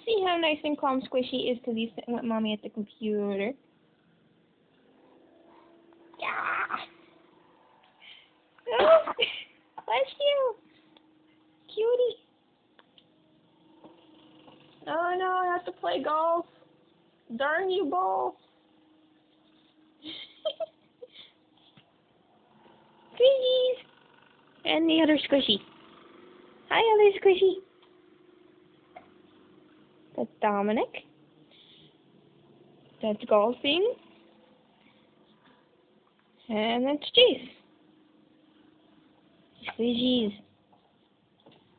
See how nice and calm Squishy is because he's sitting with Mommy at the computer. Yeah. Oh, bless you. Cutie. Oh no, I have to play golf. Darn you, ball. Squishies. And the other Squishy. Hi, other Squishy. That's Dominic. That's golfing. And that's Jace. Squishies.